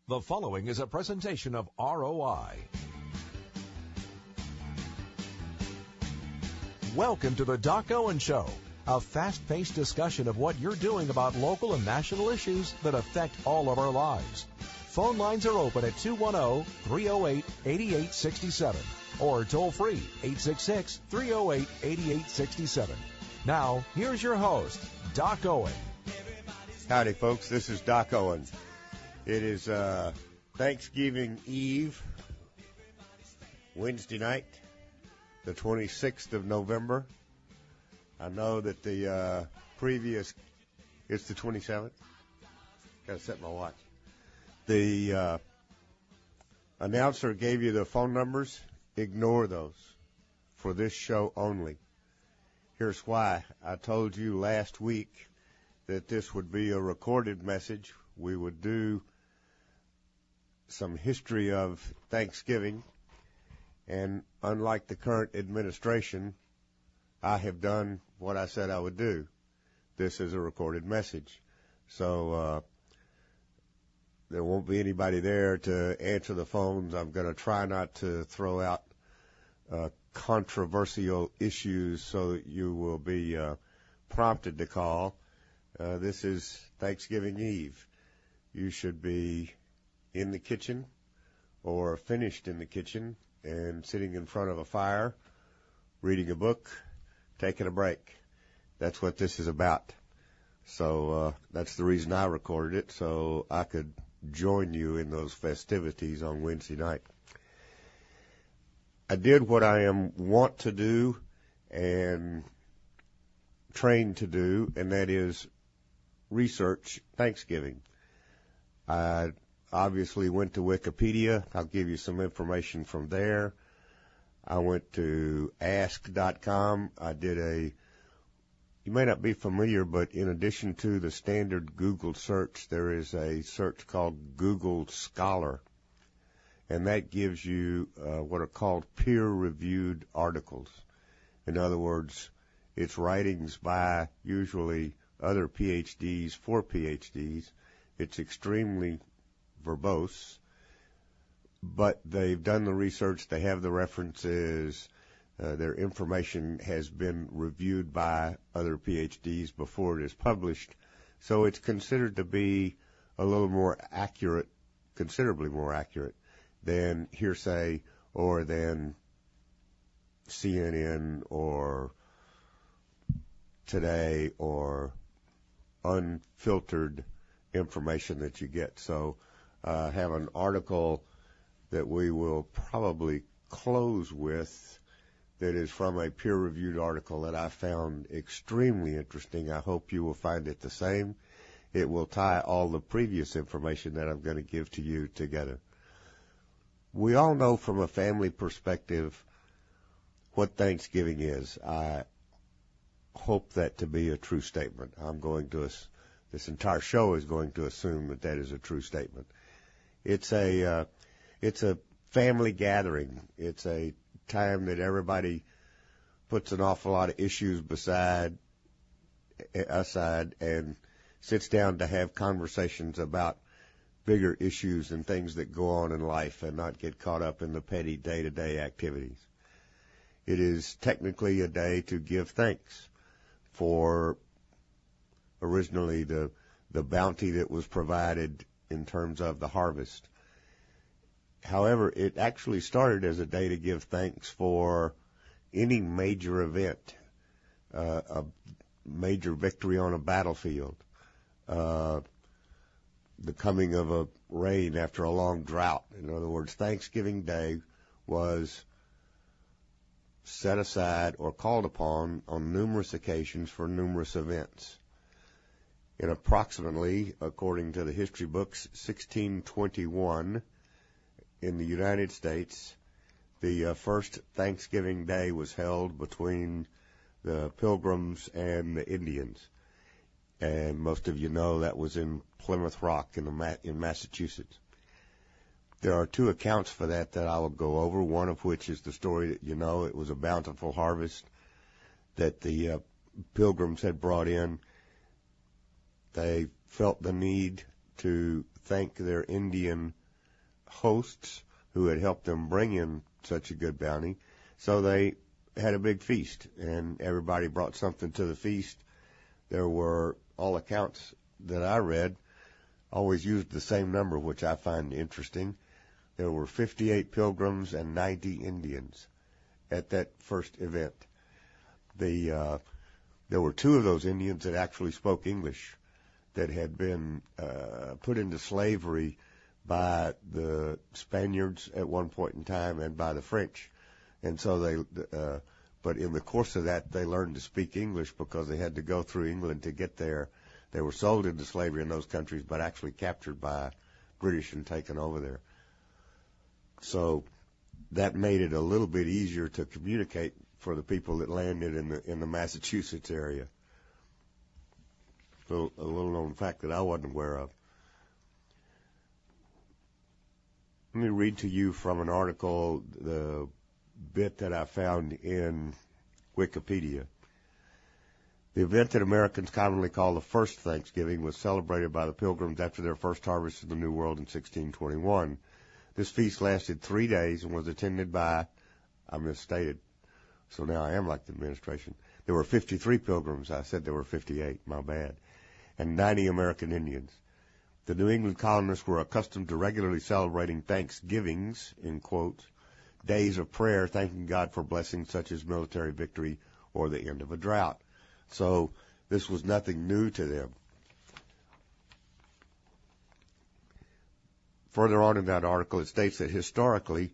The following is a presentation of ROI. Welcome to the Doc Owen Show, a fast-paced discussion of what you're doing about local and national issues that affect all of our lives. Phone lines are open at 210-308-8867 or toll-free 866-308-8867. Now, here's your host, Doc Owen. Howdy, folks. This is Doc Owen. It is Thanksgiving Eve, Wednesday night, the 26th of November. I know that the it's the 27th. Got to set my watch. The announcer gave you the phone numbers. Ignore those for this show only. Here's why. I told you last week that this would be a recorded message. We would do some history of Thanksgiving, and unlike the current administration, I have done what I said I would do. This is a recorded message. So there won't be anybody there to answer the phones. I'm going to try not to throw out controversial issues so that you will be prompted to call. This is Thanksgiving Eve. You should be in the kitchen or finished in the kitchen and sitting in front of a fire, reading a book, taking a break. That's what this is about. So that's the reason I recorded it, so I could join you in those festivities on Wednesday night. I did what I want to do and trained to do, and that is research Thanksgiving. I obviously went to Wikipedia. I'll give you some information from there. I went to ask.com. You may not be familiar, but in addition to the standard Google search, there is a search called Google Scholar, and that gives you what are called peer-reviewed articles. In other words, it's writings by usually other PhDs for PhDs. It's extremely verbose, but they've done the research, they have the references, their information has been reviewed by other PhDs before it is published, so it's considered to be a little more accurate, considerably more accurate than hearsay or than CNN or Today or unfiltered information that you get. So I have an article that we will probably close with that is from a peer-reviewed article that I found extremely interesting. I hope you will find it the same. It will tie all the previous information that I'm going to give to you together. We all know from a family perspective what Thanksgiving is. I hope that to be a true statement. This entire show is going to assume that that is a true statement. It's a family gathering. It's a time that everybody puts an awful lot of issues aside and sits down to have conversations about bigger issues and things that go on in life and not get caught up in the petty day-to-day activities. It is technically a day to give thanks for originally the bounty that was provided in terms of the harvest. However, it actually started as a day to give thanks for any major event, a major victory on a battlefield, the coming of a rain after a long drought. In other words, Thanksgiving Day was set aside or called upon on numerous occasions for numerous events. In approximately, according to the history books, 1621 in the United States, the first Thanksgiving Day was held between the Pilgrims and the Indians. And most of you know that was in Plymouth Rock in Massachusetts. There are two accounts for that I will go over, one of which is the story that you know. It was a bountiful harvest that the Pilgrims had brought in. They felt the need to thank their Indian hosts who had helped them bring in such a good bounty. So they had a big feast, and everybody brought something to the feast. There were, all accounts that I read, always used the same number, which I find interesting. There were 58 pilgrims and 90 Indians at that first event. There were 2 of those Indians that actually spoke English, that had been put into slavery by the Spaniards at one point in time and by the French. And so but in the course of that, they learned to speak English because they had to go through England to get there. They were sold into slavery in those countries, but actually captured by British and taken over there. So that made it a little bit easier to communicate for the people that landed in the Massachusetts area. So a little known fact that I wasn't aware of. Let me read to you from an article, the bit that I found in Wikipedia. The event that Americans commonly call the first Thanksgiving was celebrated by the Pilgrims after their first harvest of the New World in 1621. This feast lasted 3 days and was attended by, I misstated, so now I am like the administration. There were 53 pilgrims. I said there were 58, my bad, and 90 American Indians. The New England colonists were accustomed to regularly celebrating Thanksgivings, in quotes, days of prayer, thanking God for blessings such as military victory or the end of a drought. So this was nothing new to them. Further on in that article, it states that historically,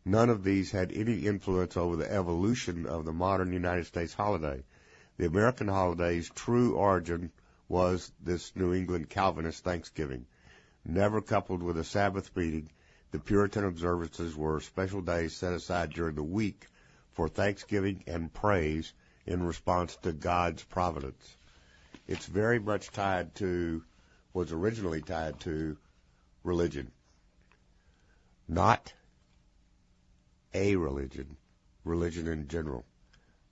none of these had any influence over the evolution of the modern United States holiday. The American holiday's true origin was this New England Calvinist Thanksgiving. Never coupled with a Sabbath meeting, the Puritan observances were special days set aside during the week for thanksgiving and praise in response to God's providence. It's very much was originally tied to religion. Not a religion in general.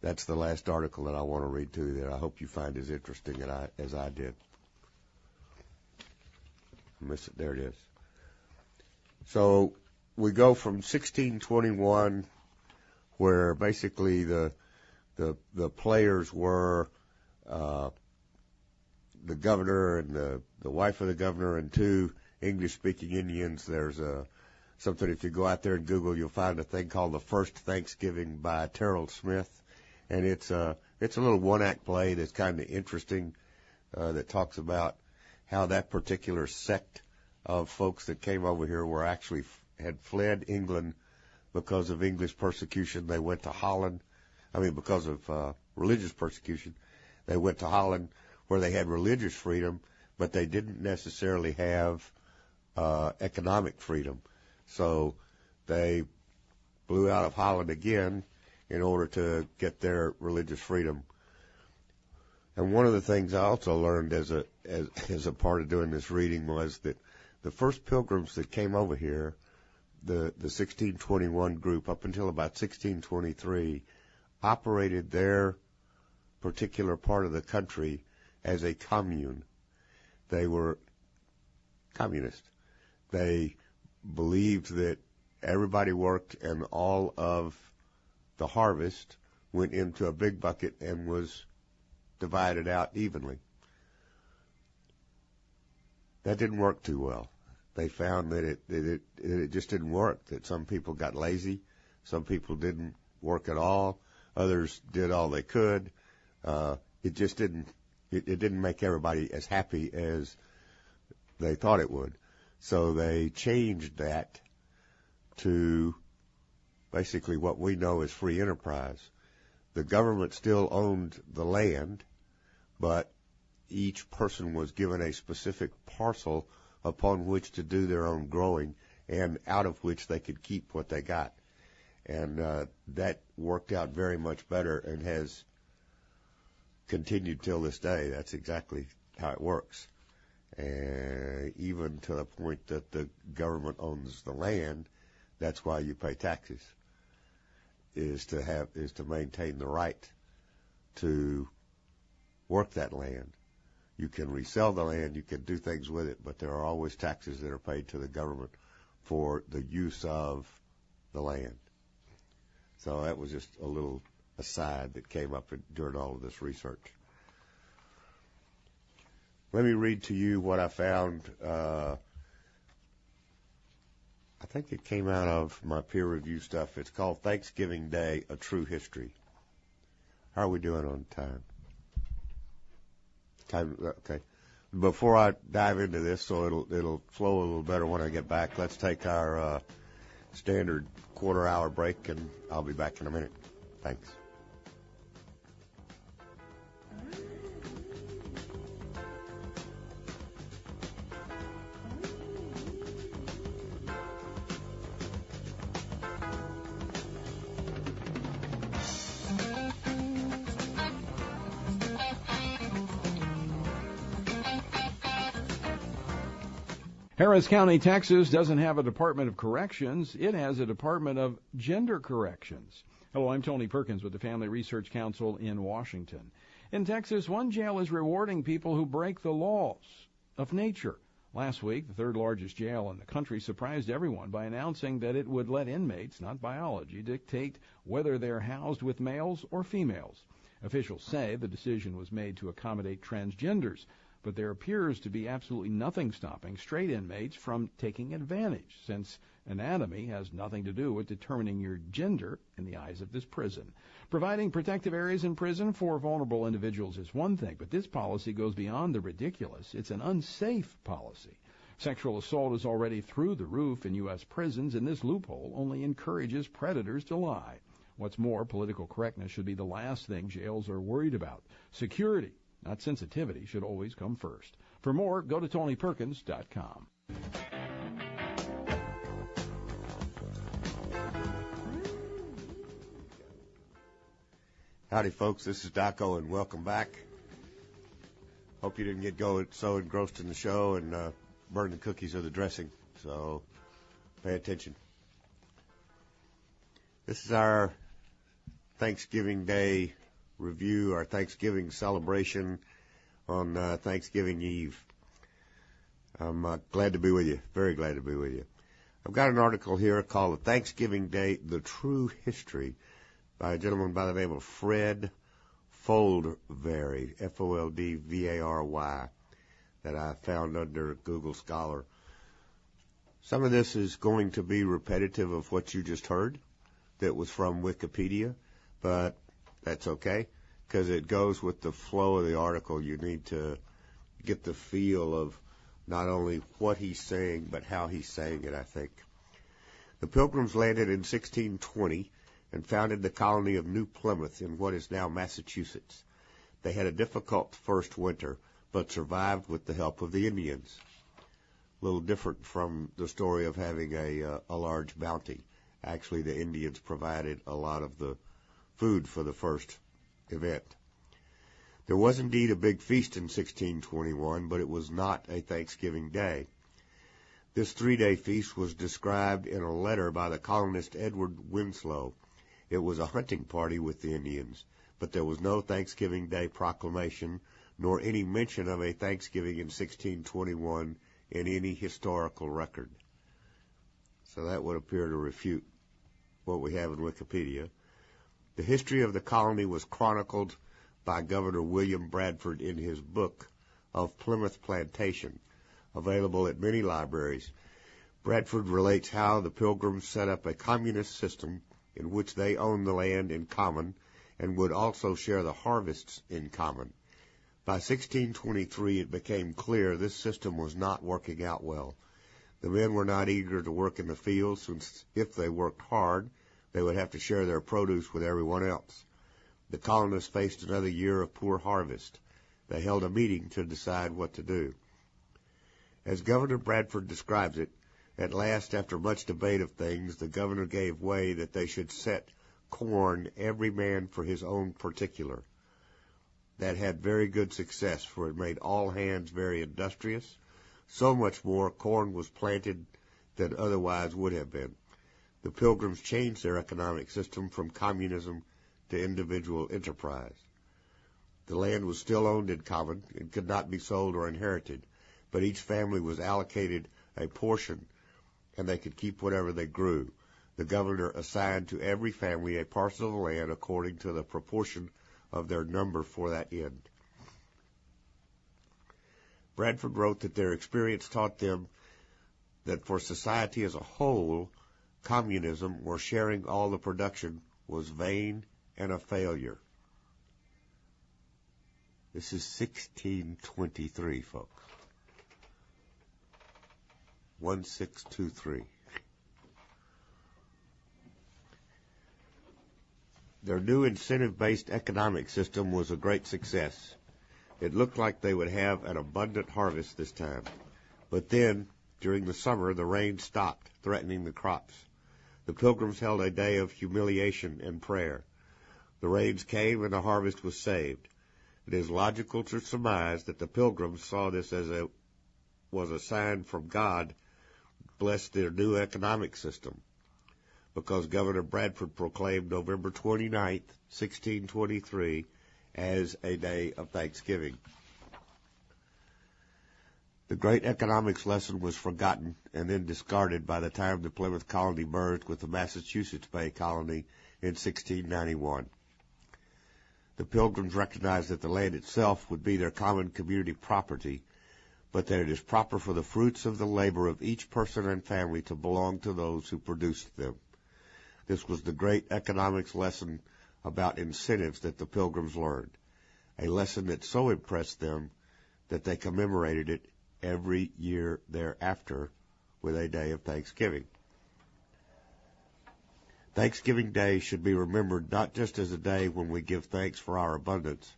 That's the last article that I want to read to you that I hope you find as interesting as I did. There it is. So we go from 1621, where basically the players were the governor and the wife of the governor and 2 English-speaking Indians. There's something, if you go out there and Google, you'll find a thing called The First Thanksgiving by Terrell Smith. And it's a little one-act play that's kind of interesting, that talks about how that particular sect of folks that came over here were actually had fled England because of English persecution. They went to Holland. Because of religious persecution. They went to Holland where they had religious freedom, but they didn't necessarily have economic freedom. So they blew out of Holland again in order to get their religious freedom. And one of the things I also learned as a part of doing this reading was that the first pilgrims that came over here, the 1621 group, up until about 1623, operated their particular part of the country as a commune. They were communist. They believed that everybody worked and all of the harvest went into a big bucket and was divided out evenly. That didn't work too well. They found that it just didn't work, that some people got lazy, some people didn't work at all, others did all they could. It just didn't make everybody as happy as they thought it would. So they changed that to basically what we know as free enterprise. The government still owned the land, but each person was given a specific parcel upon which to do their own growing and out of which they could keep what they got. And that worked out very much better and has continued till this day. That's exactly how it works. Even to the point that the government owns the land, that's why you pay taxes, is to maintain the right to work that land. You can resell the land, you can do things with it, but there are always taxes that are paid to the government for the use of the land. So that was just a little aside that came up during all of this research. Let me read to you what I found. I think it came out of my peer review stuff. It's called Thanksgiving Day, A True History. How are we doing on time? Okay. Before I dive into this, so it'll flow a little better when I get back, let's take our standard quarter-hour break, and I'll be back in a minute. Thanks. Harris County, Texas doesn't have a Department of Corrections. It has a Department of Gender Corrections. Hello, I'm Tony Perkins with the Family Research Council in Washington. In Texas, one jail is rewarding people who break the laws of nature. Last week, the third largest jail in the country surprised everyone by announcing that it would let inmates, not biology, dictate whether they're housed with males or females. Officials say the decision was made to accommodate transgenders, but there appears to be absolutely nothing stopping straight inmates from taking advantage, since anatomy has nothing to do with determining your gender in the eyes of this prison. Providing protective areas in prison for vulnerable individuals is one thing, but this policy goes beyond the ridiculous. It's an unsafe policy. Sexual assault is already through the roof in U.S. prisons, and this loophole only encourages predators to lie. What's more, political correctness should be the last thing jails are worried about. Security, not sensitivity, should always come first. For more, go to TonyPerkins.com. Howdy, folks. This is Daco, and welcome back. Hope you didn't get so engrossed in the show and burn the cookies or the dressing, so pay attention. This is our Thanksgiving Day review, our Thanksgiving celebration on Thanksgiving Eve. I'm glad to be with you, very glad to be with you. I've got an article here called Thanksgiving Day, The True History, by a gentleman by the name of Fred Foldvary, Foldvary, that I found under Google Scholar. Some of this is going to be repetitive of what you just heard that was from Wikipedia, but that's okay, because it goes with the flow of the article. You need to get the feel of not only what he's saying, but how he's saying it, I think. The Pilgrims landed in 1620 and founded the colony of New Plymouth in what is now Massachusetts. They had a difficult first winter, but survived with the help of the Indians. A little different from the story of having a large bounty. Actually, the Indians provided a lot of the food for the first event. There was indeed a big feast in 1621, but it was not a Thanksgiving Day. This 3-day feast was described in a letter by the colonist Edward Winslow. It was a hunting party with the Indians, but there was no Thanksgiving Day proclamation, nor any mention of a Thanksgiving in 1621 in any historical record. So that would appear to refute what we have in Wikipedia. The history of the colony was chronicled by Governor William Bradford in his book of Plymouth Plantation, available at many libraries. Bradford relates how the Pilgrims set up a communist system in which they owned the land in common and would also share the harvests in common. By 1623, it became clear this system was not working out well. The men were not eager to work in the fields, since if they worked hard, they would have to share their produce with everyone else. The colonists faced another year of poor harvest. They held a meeting to decide what to do. As Governor Bradford describes it, at last, after much debate of things, the governor gave way that they should set corn, every man for his own particular. That had very good success, for it made all hands very industrious. So much more corn was planted than otherwise would have been. The Pilgrims changed their economic system from communism to individual enterprise. The land was still owned in common and could not be sold or inherited, but each family was allocated a portion, and they could keep whatever they grew. The governor assigned to every family a parcel of land according to the proportion of their number for that end. Bradford wrote that their experience taught them that for society as a whole, communism, or sharing all the production, was vain and a failure. This is 1623, folks. 1623. Their new incentive-based economic system was a great success. It looked like they would have an abundant harvest this time. But then, during the summer, the rain stopped, threatening the crops. The Pilgrims held a day of humiliation and prayer. The rains came and the harvest was saved. It is logical to surmise that the Pilgrims saw this as a sign from God, blessed their new economic system, because Governor Bradford proclaimed November 29th, 1623, as a day of Thanksgiving. The great economics lesson was forgotten and then discarded by the time the Plymouth colony merged with the Massachusetts Bay colony in 1691. The Pilgrims recognized that the land itself would be their common community property, but that it is proper for the fruits of the labor of each person and family to belong to those who produced them. This was the great economics lesson about incentives that the Pilgrims learned, a lesson that so impressed them that they commemorated it every year thereafter with a day of Thanksgiving. Thanksgiving Day should be remembered not just as a day when we give thanks for our abundance,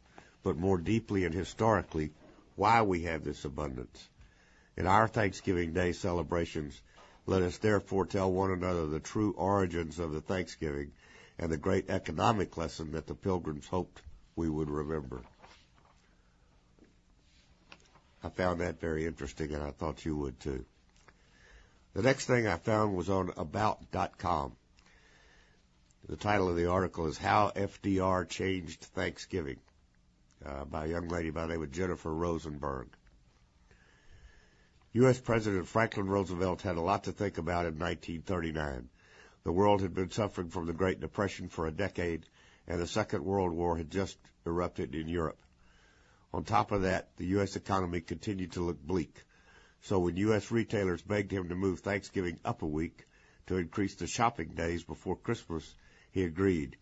but more deeply and historically why we have this abundance. In our Thanksgiving Day celebrations, let us therefore tell one another the true origins of the Thanksgiving and the great economic lesson that the Pilgrims hoped we would remember. I found that very interesting, and I thought you would too. The next thing I found was on about.com. The title of the article is How FDR Changed Thanksgiving, by a young lady by the name of Jennifer Rosenberg. U.S. President Franklin Roosevelt had a lot to think about in 1939. The world had been suffering from the Great Depression for a decade, and the Second World War had just erupted in Europe. On top of that, the U.S. economy continued to look bleak. So when U.S. retailers begged him to move Thanksgiving up a week to increase the shopping days before Christmas, he agreed.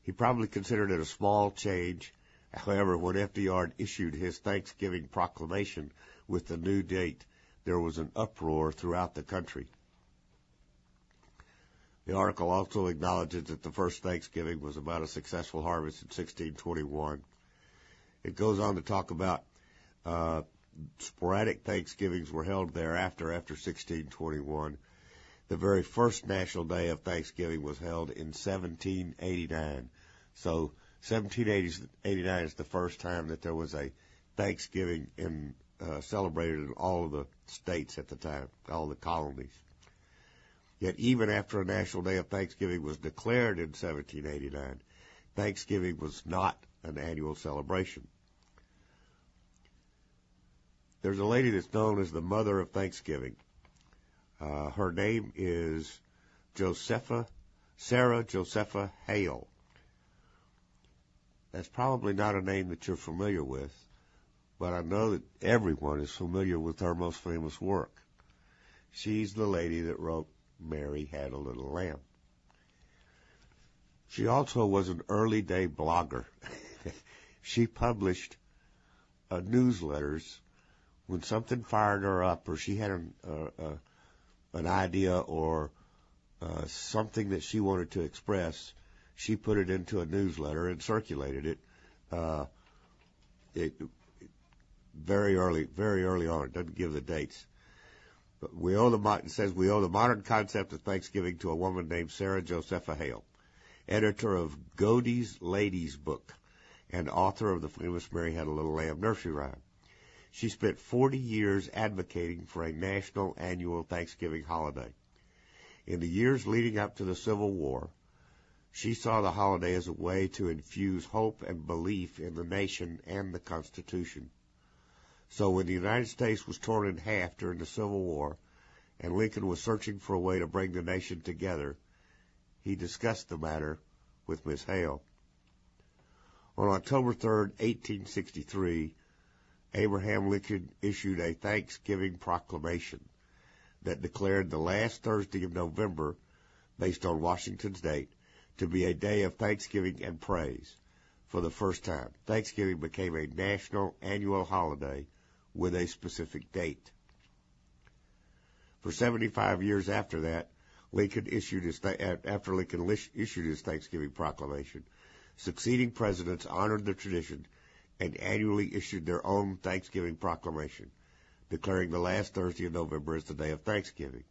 He probably considered it a small change. However, when FDR issued his Thanksgiving proclamation with the new date, there was an uproar throughout the country. The article also acknowledges that the first Thanksgiving was about a successful harvest in 1621. It goes on to talk about sporadic Thanksgivings were held thereafter after 1621. The very first National Day of Thanksgiving was held in 1789. So 1789 is the first time that there was a Thanksgiving celebrated in all of the states at the time, all the colonies. Yet even after a National Day of Thanksgiving was declared in 1789, Thanksgiving was not an annual celebration. There's a lady that's known as the Mother of Thanksgiving. Her name is Sarah Josepha Hale. That's probably not a name that you're familiar with, but I know that everyone is familiar with her most famous work. She's the lady that wrote Mary Had a Little Lamb. She also was an early day blogger. She published newsletters when something fired her up, or she had an idea or something that she wanted to express. She put it into a newsletter and circulated it. Very early on. It doesn't give the dates. But it says we owe the modern concept of Thanksgiving to a woman named Sarah Josepha Hale, editor of Godey's Lady's Book and author of the famous Mary Had a Little Lamb nursery rhyme. She spent 40 years advocating for a national annual Thanksgiving holiday. In the years leading up to the Civil War, She saw the holiday as a way to infuse hope and belief in the nation and the Constitution. So when the United States was torn in half during the Civil War and Lincoln was searching for a way to bring the nation together, he discussed the matter with Miss Hale. On October 3, 1863, Abraham Lincoln issued a Thanksgiving proclamation that declared the last Thursday of November, based on Washington's date, to be a day of thanksgiving and praise. For the first time, Thanksgiving became a national annual holiday with a specific date. For 75 years after that, Lincoln issued his Thanksgiving proclamation, succeeding presidents honored the tradition and annually issued their own Thanksgiving proclamation, declaring the last Thursday of November as the day of Thanksgiving.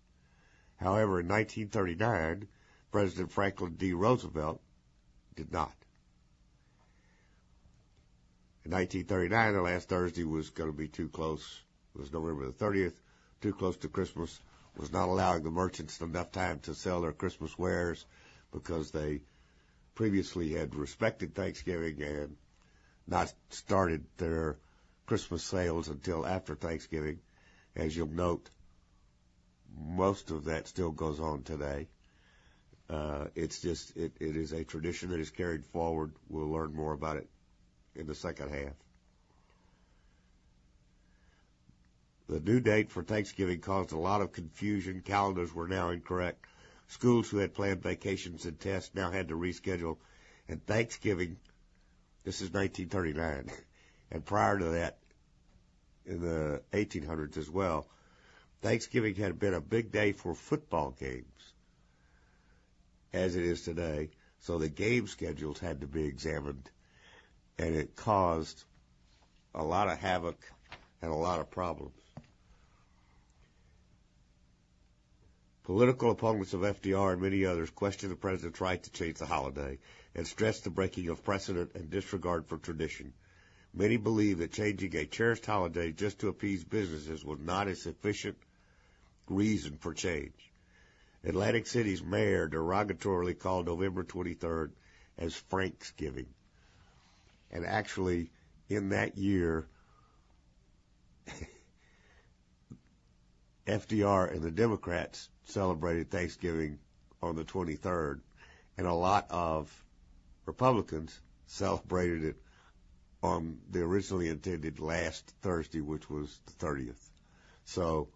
However, in 1939, President Franklin D. Roosevelt did not. In 1939, the last Thursday was going to be too close. It was November the 30th, too close to Christmas, was not allowing the merchants enough time to sell their Christmas wares because they previously had respected Thanksgiving and not started their Christmas sales until after Thanksgiving. As you'll note, most of that still goes on today. It is a tradition that is carried forward. We'll learn more about it in the second half. The due date for Thanksgiving caused a lot of confusion. Calendars were now incorrect. Schools who had planned vacations and tests now had to reschedule. And Thanksgiving, this is 1939, and prior to that, in the 1800s as well, Thanksgiving had been a big day for football games, as it is today. So the game schedules had to be examined, and it caused a lot of havoc and a lot of problems. Political opponents of FDR and many others questioned the president's right to change the holiday and stressed the breaking of precedent and disregard for tradition. Many believe that changing a cherished holiday just to appease businesses was not a sufficient reason for change. Atlantic City's mayor derogatorily called November 23rd as Franksgiving. And actually, in that year, FDR and the Democrats celebrated Thanksgiving on the 23rd, and a lot of Republicans celebrated it on the originally intended last Thursday, which was the 30th. So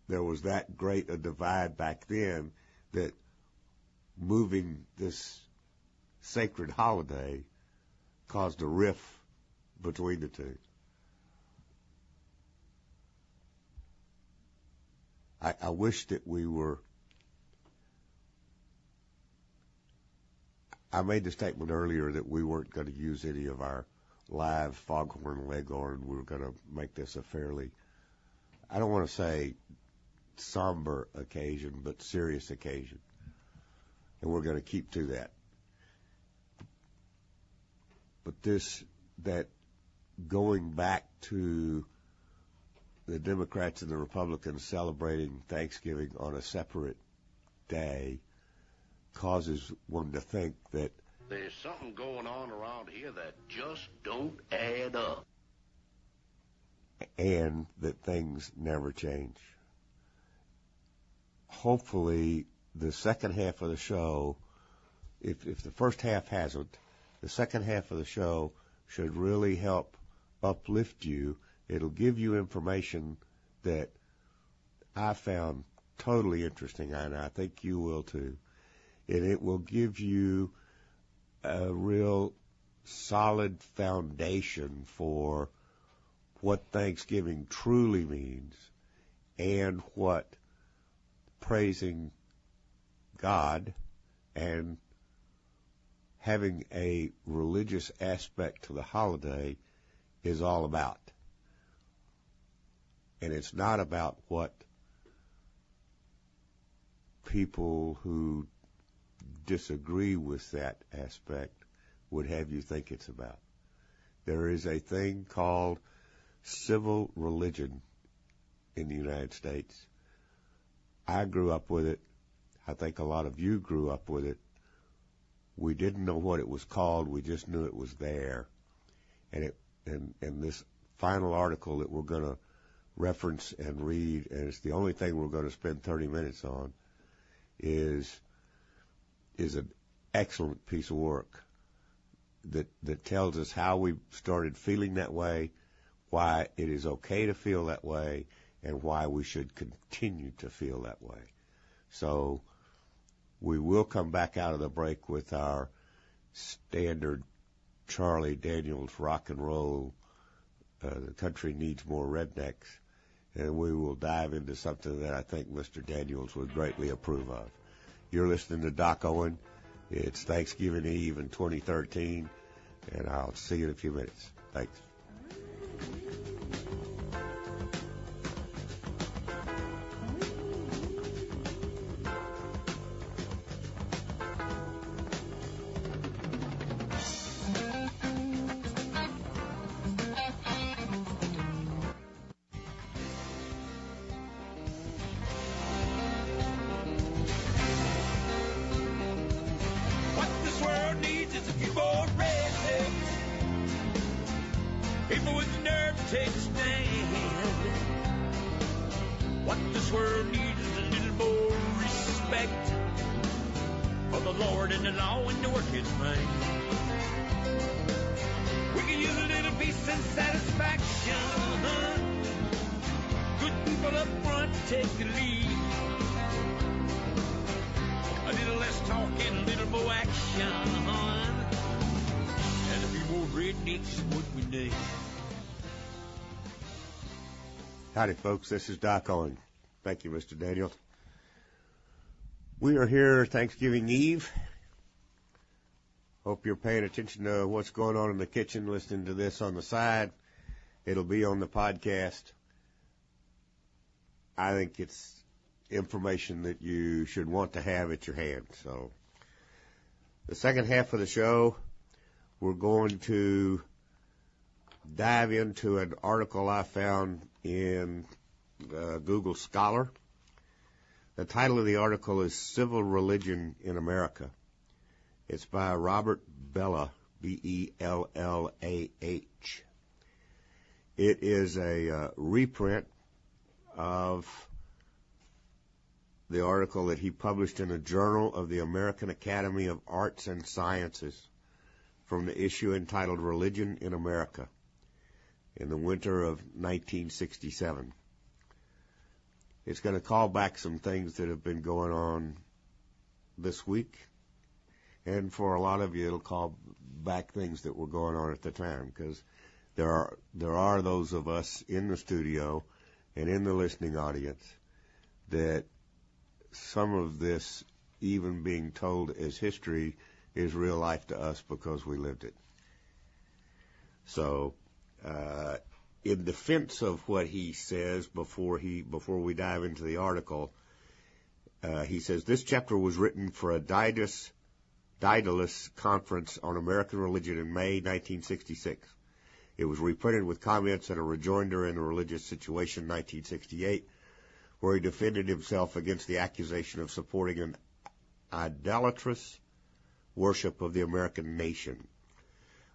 there was that great a divide back then that moving this sacred holiday caused a rift between the two. I wish that we were. I made the statement earlier that we weren't going to use any of our live foghorn leghorn. We were going to make this a fairly, I don't want to say somber occasion, but serious occasion. And we're going to keep to that. But that going back to the Democrats and the Republicans celebrating Thanksgiving on a separate day causes one to think that there's something going on around here that just don't add up. And that things never change. Hopefully, the second half of the show, if the first half hasn't, the second half of the show should really help uplift you. It'll give you information that I found totally interesting, and I think you will too. And it will give you a real solid foundation for what Thanksgiving truly means and what praising God and having a religious aspect to the holiday is all about. And it's not about what people who disagree with that aspect would have you think it's about. There is a thing called civil religion in the United States. I grew up with it. I think a lot of you grew up with it. We didn't know what it was called. We just knew it was there. And this final article that we're going to reference and read, and it's the only thing we're going to spend 30 minutes on, is an excellent piece of work that tells us how we started feeling that way, why it is okay to feel that way, and why we should continue to feel that way. So we will come back out of the break with our standard Charlie Daniels rock and roll, the country needs more rednecks, and we will dive into something that I think Mr. Daniels would greatly approve of. You're listening to Doc Owen. It's Thanksgiving Eve in 2013, and I'll see you in a few minutes. Thanks. Howdy, folks. This is Doc Owen. Thank you, Mr. Daniels. We are here Thanksgiving Eve. Hope you're paying attention to what's going on in the kitchen, listening to this on the side. It'll be on the podcast. I think it's information that you should want to have at your hand. So the second half of the show, we're going to dive into an article I found in Google Scholar. The title of the article is Civil Religion in America. It's by Robert Bellah, Bellah. It is a reprint of the article that he published in a journal of the American Academy of Arts and Sciences from the issue entitled Religion in America in the winter of 1967. It's going to call back some things that have been going on this week, and for a lot of you, it'll call back things that were going on at the time, because there are those of us in the studio and in the listening audience that some of this, even being told as history, is real life to us because we lived it. So, in defense of what he says before we dive into the article, he says this chapter was written for a Daedalus conference on American religion in May 1966. It was reprinted with comments and a rejoinder in the religious situation 1968, where he defended himself against the accusation of supporting an idolatrous worship of the American nation.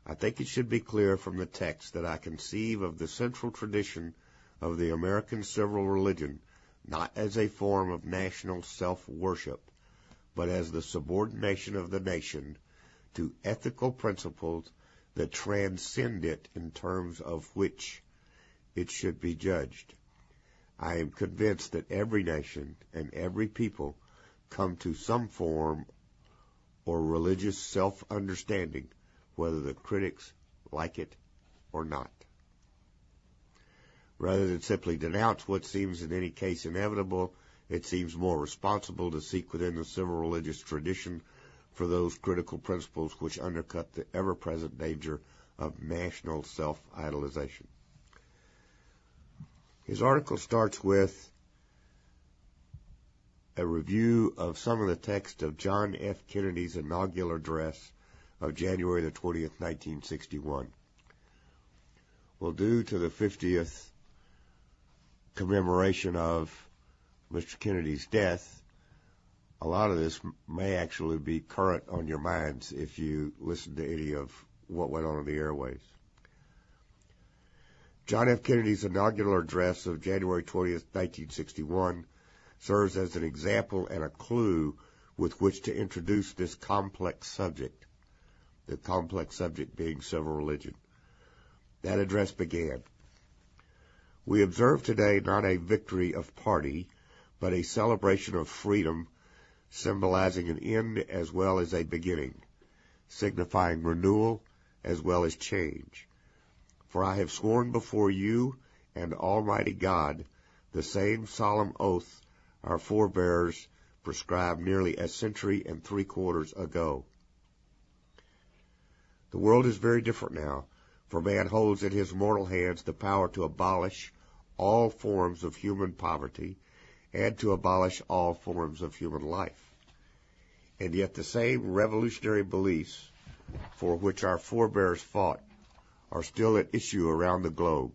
I think it should be clear from the text that I conceive of the central tradition of the American civil religion not as a form of national self-worship, but as the subordination of the nation to ethical principles that transcend it in terms of which it should be judged. I am convinced that every nation and every people come to some form or religious self-understanding, whether the critics like it or not. Rather than simply denounce what seems in any case inevitable, it seems more responsible to seek within the civil religious tradition for those critical principles which undercut the ever-present danger of national self-idolization. His article starts with a review of some of the text of John F. Kennedy's inaugural address of January the 20th, 1961. Well, due to the 50th commemoration of Mr. Kennedy's death a lot of this may actually be current on your minds if you listen to any of what went on in the airways. John F. Kennedy's inaugural address of January 20th, 1961, serves as an example and a clue with which to introduce this complex subject, the complex subject being civil religion. That address began, "We observe today not a victory of party, but a celebration of freedom, symbolizing an end as well as a beginning, signifying renewal as well as change. For I have sworn before you and Almighty God the same solemn oath our forebears prescribed nearly a century and 3/4 ago. The world is very different now, for man holds in his mortal hands the power to abolish all forms of human poverty and to abolish all forms of human life. And yet the same revolutionary beliefs for which our forebears fought are still at issue around the globe.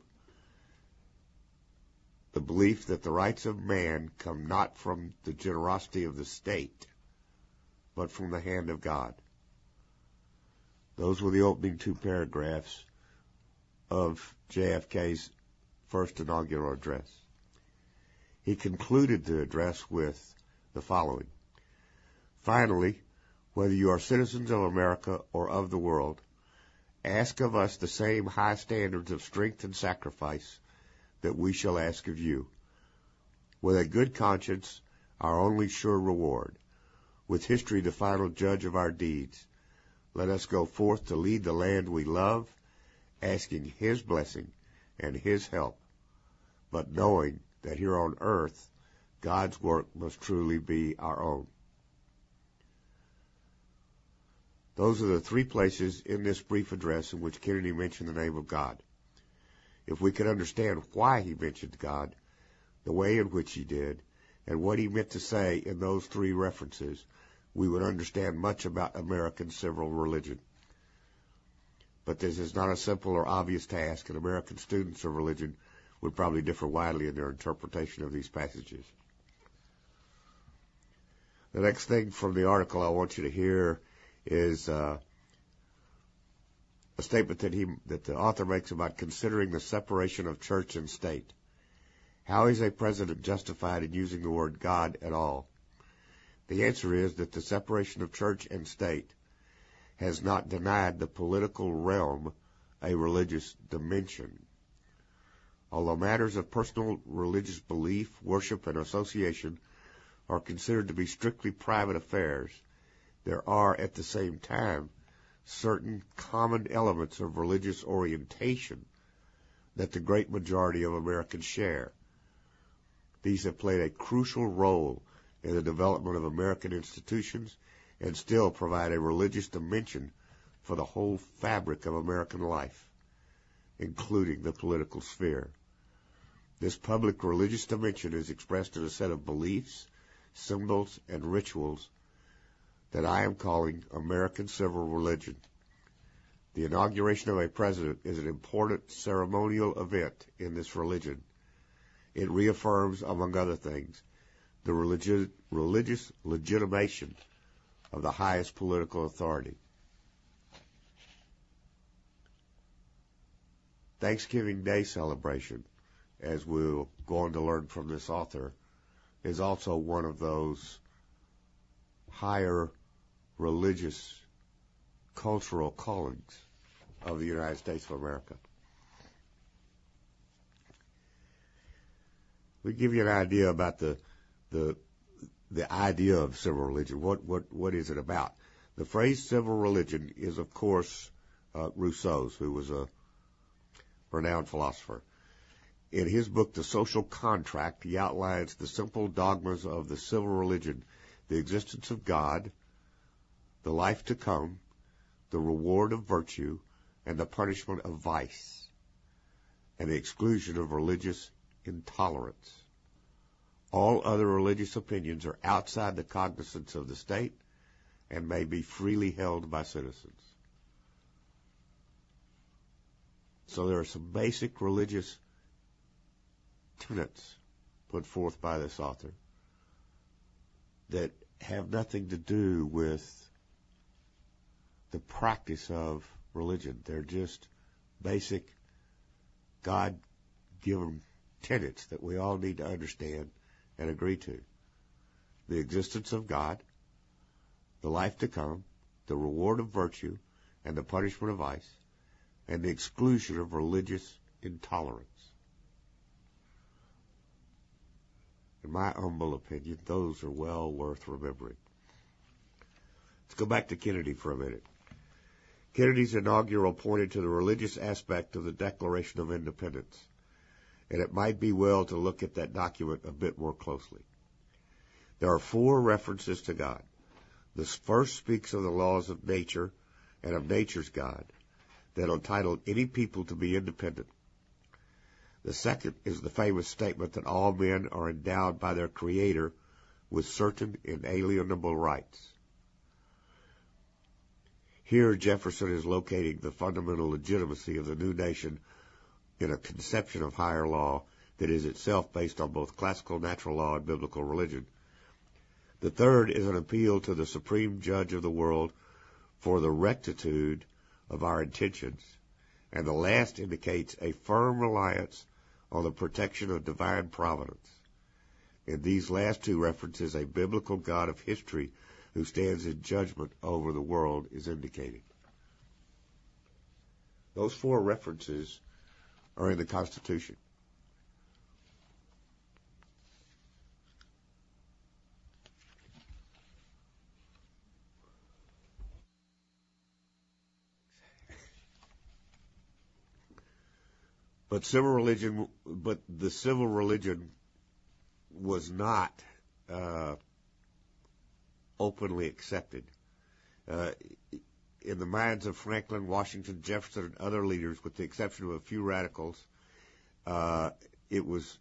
The belief that the rights of man come not from the generosity of the state, but from the hand of God." Those were the opening two paragraphs of JFK's first inaugural address. He concluded the address with the following: "Finally, whether you are citizens of America or of the world, ask of us the same high standards of strength and sacrifice that we shall ask of you. With a good conscience, our only sure reward, with history the final judge of our deeds, let us go forth to lead the land we love, asking His blessing and His help, but knowing that here on earth, God's work must truly be our own." Those are the three places in this brief address in which Kennedy mentioned the name of God. If we could understand why he mentioned God, the way in which he did, and what he meant to say in those three references, we would understand much about American civil religion. But this is not a simple or obvious task, and American students of religion would probably differ widely in their interpretation of these passages. The next thing from the article I want you to hear is a statement that the author makes about considering the separation of church and state. How is a president justified in using the word God at all? The answer is that the separation of church and state has not denied the political realm a religious dimension. Although matters of personal religious belief, worship, and association are considered to be strictly private affairs, there are at the same time certain common elements of religious orientation that the great majority of Americans share. These have played a crucial role in the development of American institutions and still provide a religious dimension for the whole fabric of American life, including the political sphere. This public religious dimension is expressed in a set of beliefs, symbols, and rituals that I am calling American civil religion. The inauguration of a president is an important ceremonial event in this religion. It reaffirms, among other things, the religious legitimation of the highest political authority. Thanksgiving Day celebration, as we'll go on to learn from this author, is also one of those higher religious, cultural callings of the United States of America. We give you an idea about the idea of civil religion. What is it about? The phrase civil religion is, of course, Rousseau's, who was a renowned philosopher. In his book, The Social Contract, he outlines the simple dogmas of the civil religion: the existence of God, the life to come, the reward of virtue, and the punishment of vice, and the exclusion of religious intolerance. All other religious opinions are outside the cognizance of the state and may be freely held by citizens. So there are some basic religious tenets put forth by this author that have nothing to do with the practice of religion. They're just basic God-given tenets that we all need to understand and agree to. The existence of God, the life to come, the reward of virtue, and the punishment of vice, and the exclusion of religious intolerance. In my humble opinion, those are well worth remembering. Let's go back to Kennedy for a minute. Kennedy's inaugural pointed to the religious aspect of the Declaration of Independence, and it might be well to look at that document a bit more closely. There are 4 references to God. The first speaks of the laws of nature and of nature's God that entitled any people to be independent. The second is the famous statement that all men are endowed by their Creator with certain inalienable rights. Here Jefferson is locating the fundamental legitimacy of the new nation in a conception of higher law that is itself based on both classical natural law and biblical religion. The third is an appeal to the supreme judge of the world for the rectitude of our intentions, and the last indicates a firm reliance on the protection of divine providence. In these last 2 references, a biblical God of history who stands in judgment over the world is indicated. Those 4 references are in the Constitution. But the civil religion was not openly accepted. In the minds of Franklin, Washington, Jefferson, and other leaders, with the exception of a few radicals, it was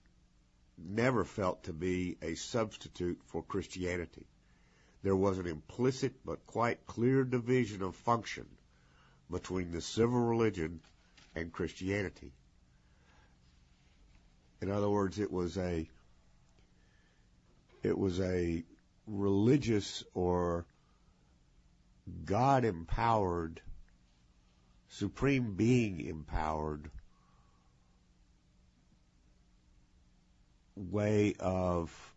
never felt to be a substitute for Christianity. There was an implicit but quite clear division of function between the civil religion and Christianity. In other words, it was a religious or God-empowered, supreme being-empowered way of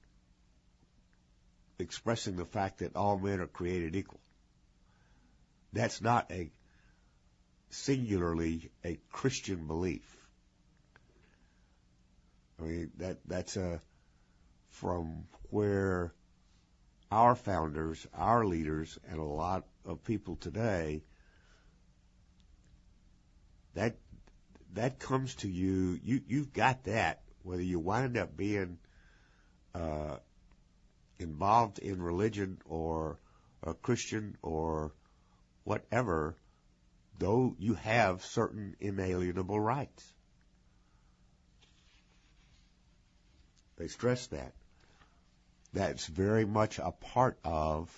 expressing the fact that all men are created equal. That's not a singularly a Christian belief. I mean, that's from where our founders, our leaders, and a lot of people today, that comes to you. You've got that, whether you wind up being involved in religion or a Christian or whatever, though you have certain inalienable rights. They stress that. That's very much a part of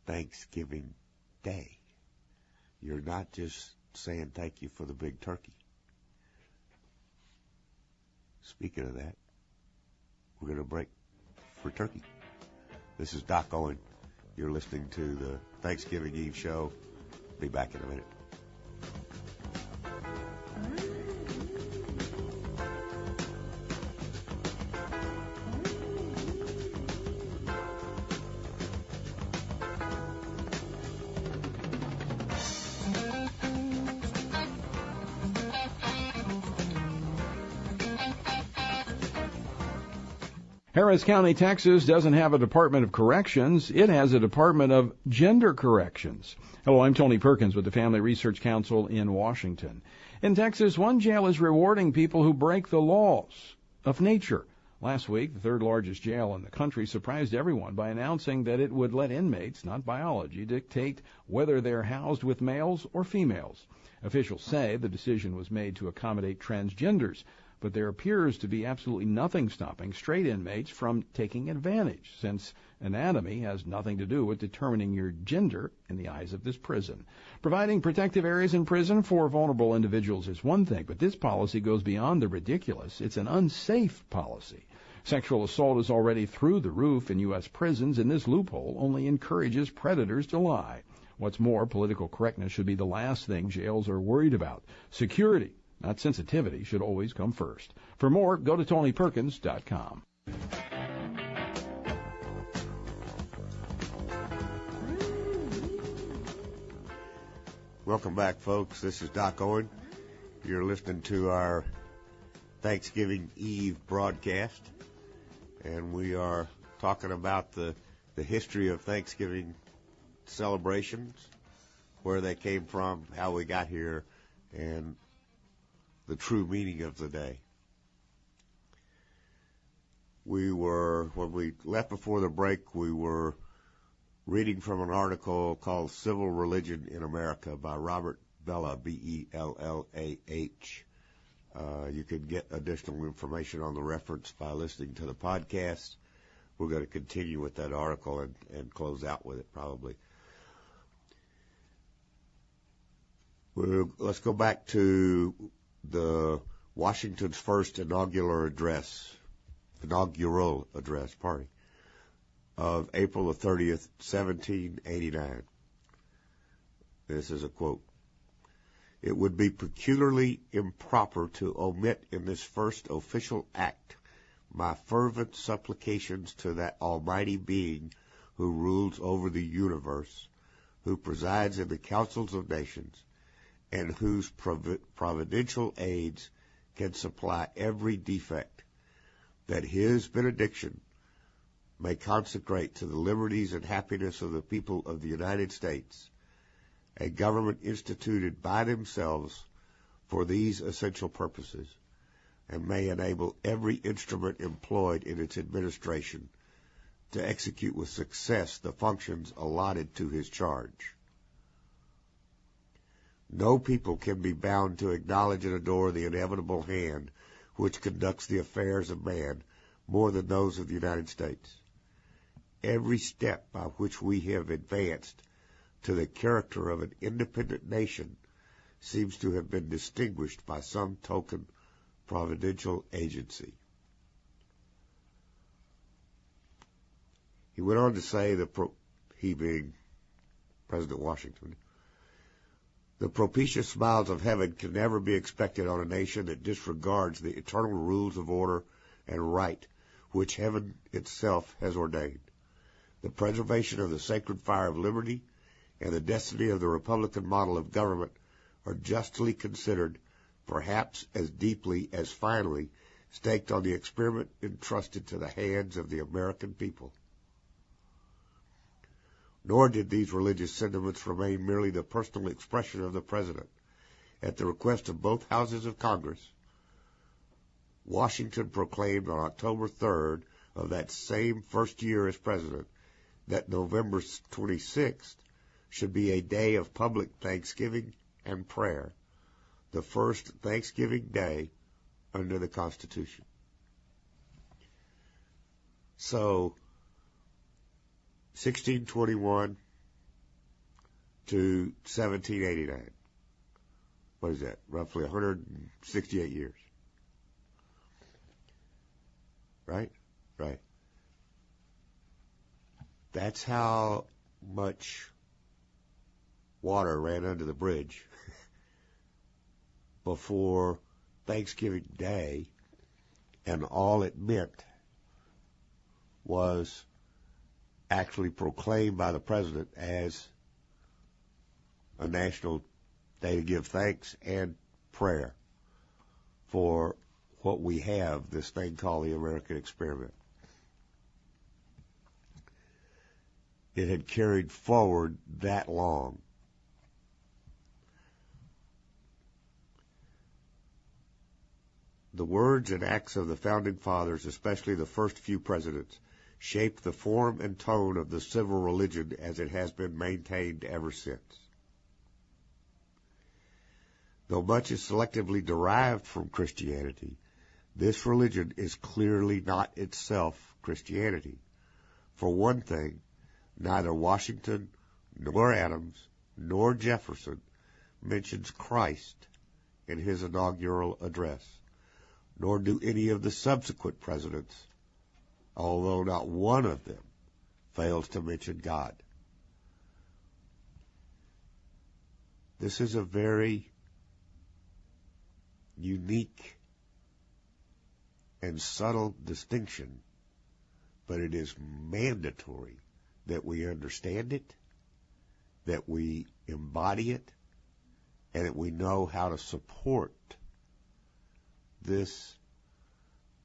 Thanksgiving Day. You're not just saying thank you for the big turkey. Speaking of that, we're going to break for turkey. This is Doc Owen. You're listening to the Thanksgiving Eve show. Be back in a minute. Harris County, Texas doesn't have a Department of Corrections. It has a Department of Gender Corrections. Hello, I'm Tony Perkins with the Family Research Council in Washington. In Texas, one jail is rewarding people who break the laws of nature. Last week, the third largest jail in the country surprised everyone by announcing that it would let inmates, not biology, dictate whether they're housed with males or females. Officials say the decision was made to accommodate transgenders, but there appears to be absolutely nothing stopping straight inmates from taking advantage, since anatomy has nothing to do with determining your gender in the eyes of this prison. Providing protective areas in prison for vulnerable individuals is one thing, but this policy goes beyond the ridiculous. It's an unsafe policy. Sexual assault is already through the roof in U.S. prisons, and this loophole only encourages predators to lie. What's more, political correctness should be the last thing jails are worried about. Security, not sensitivity, should always come first. For more, go to TonyPerkins.com. Welcome back, folks. This is Doc Owen. You're listening to our Thanksgiving Eve broadcast, and we are talking about the history of Thanksgiving celebrations, where they came from, how we got here, and the true meaning of the day. When we left before the break, we were reading from an article called Civil Religion in America by Robert Bellah, B-E-L-L-A-H. You can get additional information on the reference by listening to the podcast. We're going to continue with that article and close out with it probably. Let's go back to the Washington's first inaugural address, of April the 30th, 1789. This is a quote. It would be peculiarly improper to omit in this first official act my fervent supplications to that Almighty Being who rules over the universe, who presides in the councils of nations, and whose providential aids can supply every defect, that his benediction may consecrate to the liberties and happiness of the people of the United States a government instituted by themselves for these essential purposes, and may enable every instrument employed in its administration to execute with success the functions allotted to his charge. No people can be bound to acknowledge and adore the inevitable hand which conducts the affairs of man more than those of the United States. Every step by which we have advanced to the character of an independent nation seems to have been distinguished by some token providential agency. He went on to say, he being President Washington, the propitious smiles of heaven can never be expected on a nation that disregards the eternal rules of order and right which heaven itself has ordained. The preservation of the sacred fire of liberty and the destiny of the Republican model of government are justly considered, perhaps as deeply as finally staked on the experiment entrusted to the hands of the American people. Nor did these religious sentiments remain merely the personal expression of the President. At the request of both houses of Congress, Washington proclaimed on October 3rd of that same first year as President that November 26th should be a day of public thanksgiving and prayer, the first Thanksgiving Day under the Constitution. So, 1621 to 1789. What is that? Roughly 168 years. Right? Right. That's how much water ran under the bridge before Thanksgiving Day, and all it meant was actually proclaimed by the President as a national day to give thanks and prayer for what we have, this thing called the American experiment. It had carried forward that long. The words and acts of the Founding Fathers, especially the first few presidents, shaped the form and tone of the civil religion as it has been maintained ever since. Though much is selectively derived from Christianity, this religion is clearly not itself Christianity. For one thing, neither Washington, nor Adams, nor Jefferson mentions Christ in his inaugural address, nor do any of the subsequent presidents although not one of them fails to mention God. This is a very unique and subtle distinction, but it is mandatory that we understand it, that we embody it, and that we know how to support this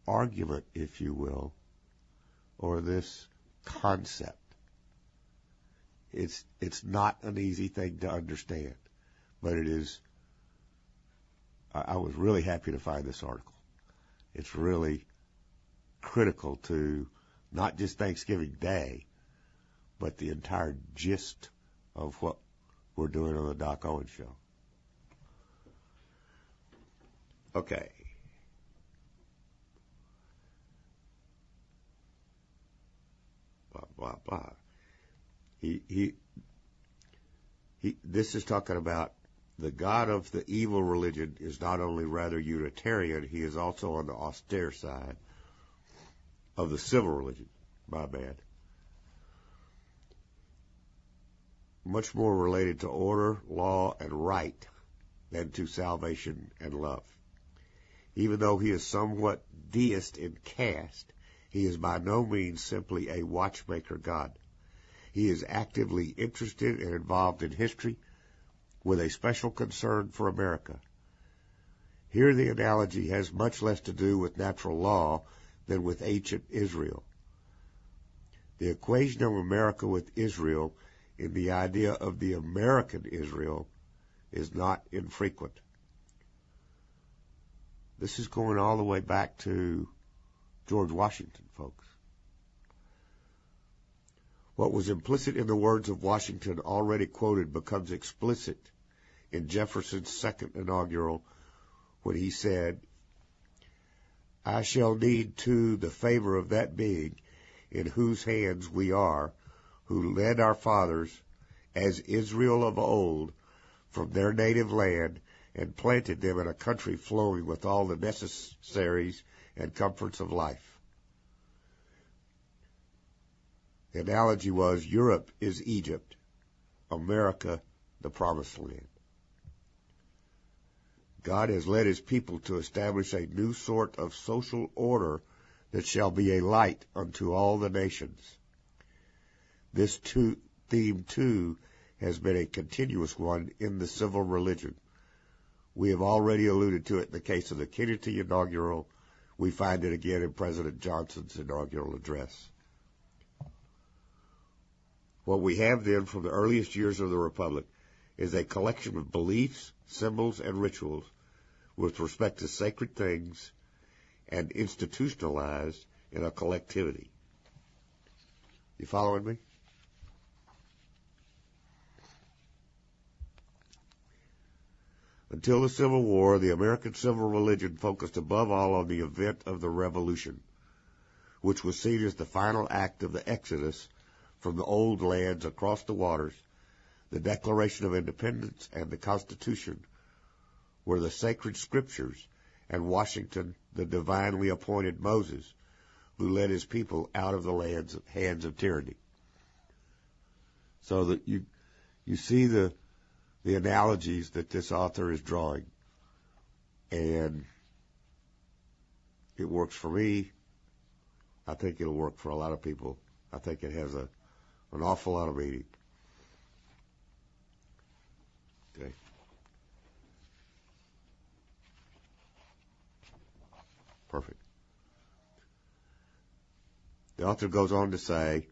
argument, if you will, or this concept. It's not an easy thing to understand, but it is. I was really happy to find this article. It's really critical to not just Thanksgiving Day, but the entire gist of what we're doing on the Doc Owen Show. Okay. Blah, blah, blah. This is talking about the God of the evil religion is not only rather Unitarian, he is also on the austere side of the civil religion. My bad. Much more related to order, law, and right than to salvation and love. Even though he is somewhat deist in caste, he is by no means simply a watchmaker God. He is actively interested and involved in history with a special concern for America. Here the analogy has much less to do with natural law than with ancient Israel. The equation of America with Israel in the idea of the American Israel is not infrequent. This is going all the way back to George Washington, folks. What was implicit in the words of Washington already quoted becomes explicit in Jefferson's second inaugural when he said, I shall need, too, the favor of that being in whose hands we are, who led our fathers, as Israel of old, from their native land and planted them in a country flowing with all the necessaries and comforts of life. The analogy was Europe is Egypt, America the Promised Land. God has led his people to establish a new sort of social order that shall be a light unto all the nations. This theme, too, has been a continuous one in the civil religion. We have already alluded to it in the case of the Kennedy inaugural. We find it again in President Johnson's inaugural address. What we have then from the earliest years of the Republic is a collection of beliefs, symbols, and rituals with respect to sacred things and institutionalized in a collectivity. You following me? Until the Civil War, the American civil religion focused above all on the event of the Revolution, which was seen as the final act of the Exodus from the old lands across the waters. The Declaration of Independence and the Constitution were the sacred scriptures, and Washington, the divinely appointed Moses, who led his people out of the hands of tyranny. So that you see the analogies that this author is drawing, and it works for me. I think it'll work for a lot of people. I think it has an awful lot of meaning. Okay. Perfect. The author goes on to say,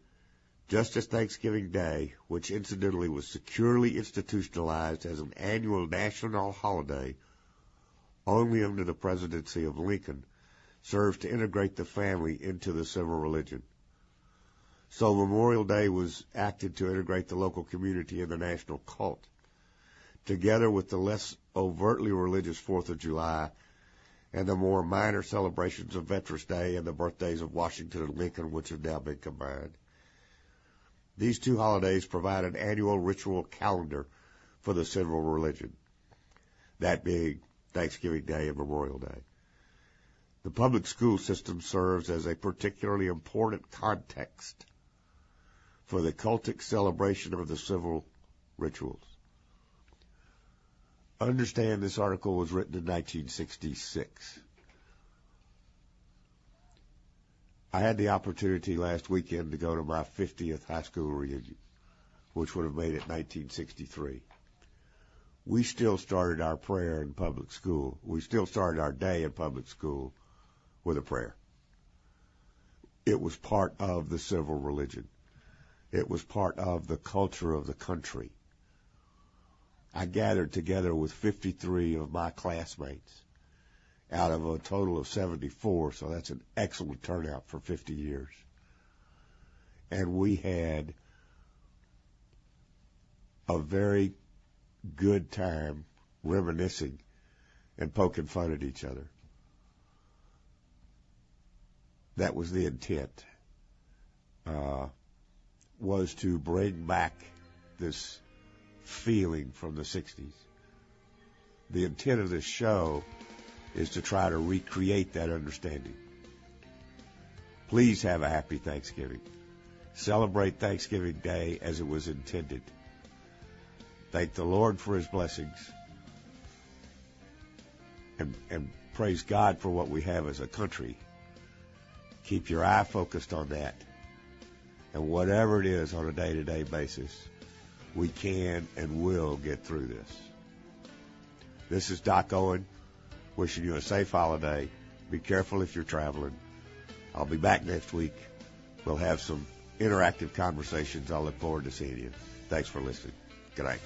just as Thanksgiving Day, which incidentally was securely institutionalized as an annual national holiday only under the presidency of Lincoln, serves to integrate the family into the civil religion. So Memorial Day was acted to integrate the local community in the national cult, together with the less overtly religious 4th of July and the more minor celebrations of Veterans Day and the birthdays of Washington and Lincoln, which have now been combined. These two holidays provide an annual ritual calendar for the civil religion, that being Thanksgiving Day and Memorial Day. The public school system serves as a particularly important context for the cultic celebration of the civil rituals. Understand this article was written in 1966. I had the opportunity last weekend to go to my 50th high school reunion, which would have made it 1963. We still started our prayer in public school. We still started our day in public school with a prayer. It was part of the civil religion. It was part of the culture of the country. I gathered together with 53 of my classmates out of a total of 74, so that's an excellent turnout for 50 years. And we had a very good time reminiscing and poking fun at each other. That was the intent, was to bring back this feeling from the 60s. The intent of this show is to try to recreate that understanding. Please have a happy Thanksgiving. Celebrate Thanksgiving Day as it was intended. Thank the Lord for His blessings. And praise God for what we have as a country. Keep your eye focused on that. And whatever it is on a day-to-day basis, we can and will get through this. This is Doc Owen, wishing you a safe holiday. Be careful if you're traveling. I'll be back next week. We'll have some interactive conversations. I'll look forward to seeing you. Thanks for listening. Good night.